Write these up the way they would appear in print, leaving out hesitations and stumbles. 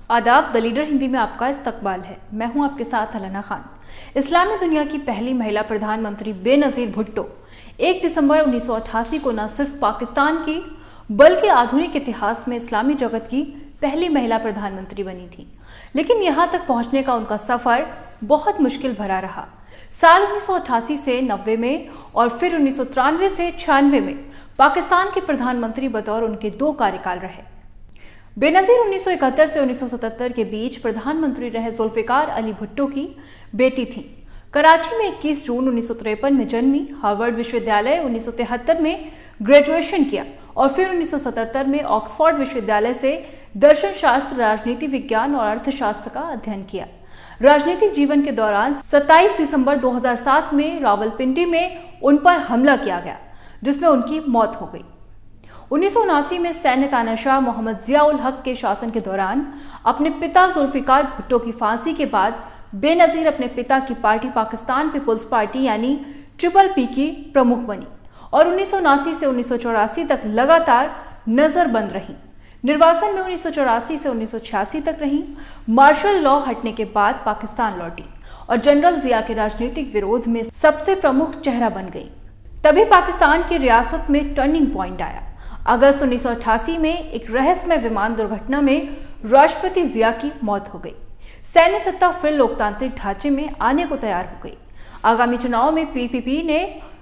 आदाब। The leader Hindi में आपका इस्तकबाल है। मैं हूं आपके साथ अलाना खान। इस्लामी दुनिया की पहली महिला प्रधानमंत्री बेनजीर भुट्टो 1 दिसंबर 1988 को न सिर्फ पाकिस्तान की बल्कि आधुनिक इतिहास में इस्लामी जगत की पहली महिला प्रधानमंत्री बनी थी। लेकिन यहां तक पहुंचने का उनका सफर बहुत मुश्किल भरा रहा। साल 1988 से 90 में और फिर 1993 से 96 में पाकिस्तान के प्रधानमंत्री बतौर उनके 2 कार्यकाल रहे। बेनजीर 1971 से 1977 के बीच प्रधानमंत्री रहे जुल्फिकार अली भुट्टो की बेटी थीं। कराची में 21 जून 1953 में जन्मी। हार्वर्ड विश्वविद्यालय 1973 में ग्रेजुएशन किया और फिर 1977 में ऑक्सफोर्ड विश्वविद्यालय से दर्शन शास्त्र, राजनीति विज्ञान और अर्थशास्त्र का अध्ययन किया। राजनीतिक जीवन के दौरान 27 दिसंबर 2007 में रावलपिंडी में उन पर हमला किया गया, जिसमें उनकी मौत हो गई। 1979 में सैन्य तानाशाह मोहम्मद जियाउल हक के शासन के दौरान अपने पिता जुल्फिकार भुट्टो की फांसी के बाद बेनजीर अपने पिता की पार्टी पाकिस्तान पीपुल्स पार्टी यानी PPP की प्रमुख बनी और 1979 से 1984 तक लगातार नजरबंद रही। निर्वासन में 1984 से 1986 तक रही। मार्शल लॉ हटने के बाद पाकिस्तान लौटी और जनरल जिया के राजनीतिक विरोध में सबसे प्रमुख चेहरा बन गई। तभी पाकिस्तान की रियासत में टर्निंग पॉइंट आया। अगस्त 1988 में एक रहस्यमय विमान दुर्घटना में राष्ट्रपति जिया की मौत हो गई। सैन्य सत्ता फिर लोकतांत्रिक ढांचे में आने को तैयार हो गई। आगामी चुनाव में PPP ने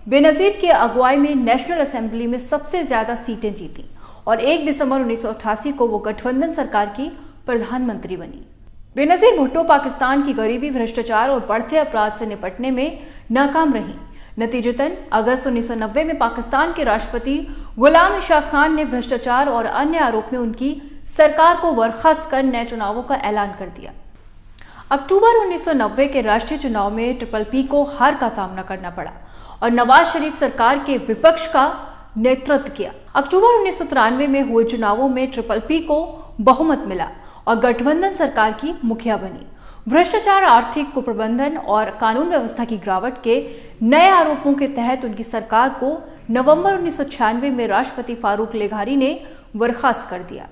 बेनजीर की अगुवाई में नेशनल असेंबली में सबसे ज्यादा सीटें जीती और 1 दिसंबर 1988 को वो गठबंधन सरकार की प्रधानमंत्री बनी। बेनजीर भुट्टो पाकिस्तान की गरीबी, भ्रष्टाचार और बढ़ते अपराध से निपटने में नाकाम रही। नतीजतन अगस्त 1990 में पाकिस्तान के राष्ट्रपति गुलाम शाह खान ने भ्रष्टाचार और अन्य आरोप में उनकी सरकार को बर्खास्त कर नए चुनावों का ऐलान कर दिया। अक्टूबर 1990 के राष्ट्रीय चुनाव में PPP को हार का सामना करना पड़ा और नवाज शरीफ सरकार के विपक्ष का नेतृत्व किया। अक्टूबर 1993 में हुए चुनावों में PPP को बहुमत मिला और गठबंधन सरकार की मुखिया बनी। भ्रष्टाचार, आर्थिक कुप्रबंधन और कानून व्यवस्था की गिरावट के नए आरोपों के तहत उनकी सरकार को नवंबर 1996 में राष्ट्रपति फारूक लेघारी ने बर्खास्त कर दिया।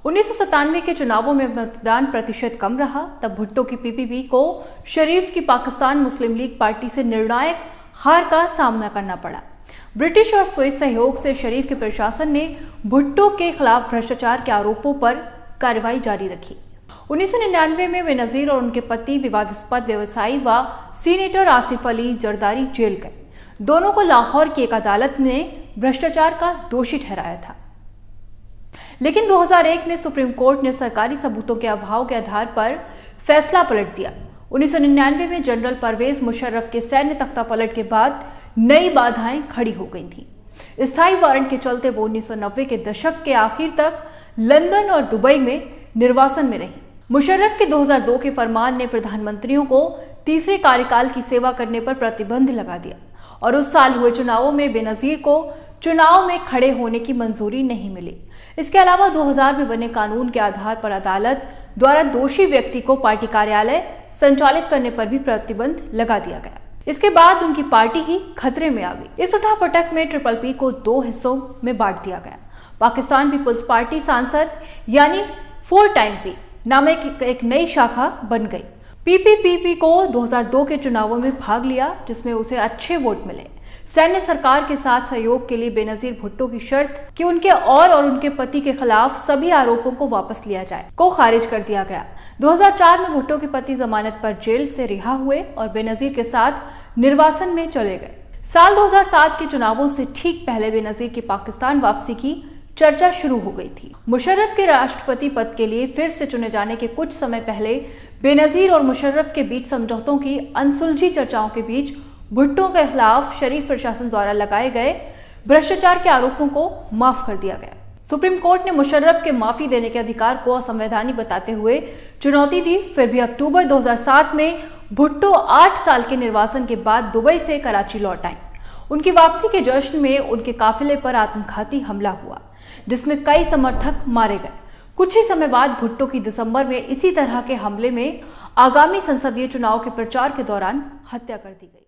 1997 के चुनावों में मतदान प्रतिशत कम रहा। तब भुट्टो की PPP को शरीफ की पाकिस्तान मुस्लिम लीग पार्टी से निर्णायक हार का सामना करना पड़ा। ब्रिटिश और स्विस सहयोग से शरीफ के प्रशासन ने भुट्टो के खिलाफ भ्रष्टाचार के आरोपों पर कार्रवाई जारी रखी। 1999 में बेनजीर और उनके पति विवादास्पद व्यवसायी व सीनेटर आसिफ अली जरदारी जेल गए। दोनों को लाहौर की एक अदालत ने भ्रष्टाचार का दोषी ठहराया था। लेकिन 2001 में सुप्रीम कोर्ट ने सरकारी सबूतों के अभाव के आधार पर फैसला पलट दिया। 1999 में जनरल परवेज मुशर्रफ के सैन्य तख्ता पलट के बाद नई बाधाएं खड़ी हो गई थी। स्थायी वारंट के चलते वो 1990 के दशक के आखिर तक लंदन और दुबई में निर्वासन में रही। मुशर्रफ के 2002 के फरमान ने प्रधानमंत्रियों को तीसरे कार्यकाल की सेवा करने पर प्रतिबंध लगा दिया और उस साल हुए चुनावों में बेनजीर को चुनाव में खड़े होने की मंजूरी नहीं मिली। इसके अलावा 2000 में बने कानून के आधार पर अदालत द्वारा दोषी व्यक्ति को पार्टी कार्यालय संचालित करने पर भी प्रतिबंध लगा दिया गया। इसके बाद उनकी पार्टी ही खतरे में आ गई। इस उठापटक में PPP को 2 हिस्सों में बांट दिया गया। पाकिस्तान पीपुल्स पार्टी सांसद यानी 4 टाइम P नामक एक नई शाखा बन गई। PPP को 2002 के चुनावों में भाग लिया, जिसमें उसे अच्छे वोट मिले। सैन्य सरकार के साथ सहयोग के लिए बेनजीर भुट्टो की शर्त कि उनके और उनके पति के खिलाफ सभी आरोपों को वापस लिया जाए को खारिज कर दिया गया। 2004 में भुट्टो के पति जमानत पर जेल से रिहा हुए और बेनजीर के साथ निर्वासन में चले गए। साल 2007 के चुनावों से ठीक पहले बेनजीर की पाकिस्तान वापसी की चर्चा शुरू हो गई थी। मुशर्रफ के राष्ट्रपति पद के लिए फिर से चुने जाने के कुछ समय पहले बेनजीर और मुशर्रफ के बीच समझौतों की अनसुलझी चर्चाओं के बीच भुट्टो के खिलाफ शरीफ प्रशासन द्वारा लगाए गए भ्रष्टाचार के आरोपों को माफ कर दिया गया। सुप्रीम कोर्ट ने मुशर्रफ के माफी देने के अधिकार को असंवैधानिक बताते हुए चुनौती दी। फिर भी अक्टूबर 2007 में भुट्टो 8 साल के निर्वासन के बाद दुबई से कराची लौट आए। उनकी वापसी के जश्न में उनके काफिले पर आत्मघाती हमला हुआ, जिसमें कई समर्थक मारे गए। कुछ ही समय बाद भुट्टो की दिसंबर में इसी तरह के हमले में आगामी संसदीय चुनाव के प्रचार के दौरान हत्या कर दी गई।